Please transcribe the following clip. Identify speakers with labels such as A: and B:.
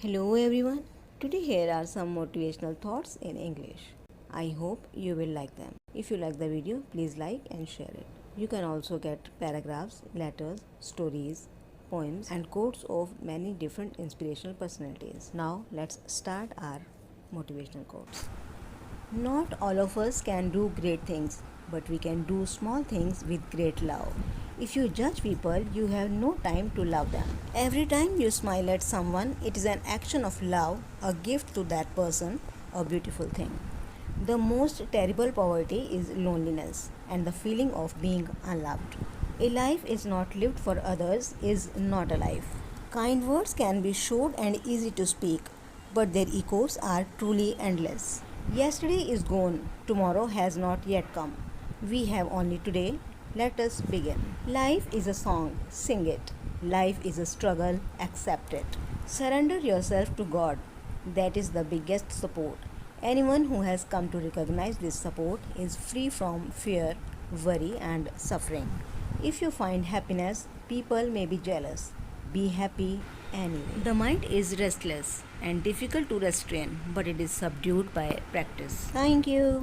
A: Hello everyone. Today here are some motivational thoughts in English. I hope you will like them. If you like the video, please like and share it. You can also get paragraphs, letters, stories, poems and quotes of many different inspirational personalities. Now let's start our motivational quotes. Not all of us can do great things, but we can do small things with great love. If you judge people, you have no time to love them. Every time you smile at someone, it is an action of love, a gift to that person, a beautiful thing. The most terrible poverty is loneliness and the feeling of being unloved. A life is not lived for others is not a life. Kind words can be short and easy to speak, but their echoes are truly endless. Yesterday is gone, tomorrow has not yet come. We have only today. Let us begin. Life is a song, sing it. Life is a struggle, accept it. Surrender yourself to God. That is the biggest support. Anyone who has come to recognize this support is free from fear, worry, and suffering. If you find happiness, people may be jealous. Be happy anyway. The mind is restless and difficult to restrain, but it is subdued by practice. Thank you.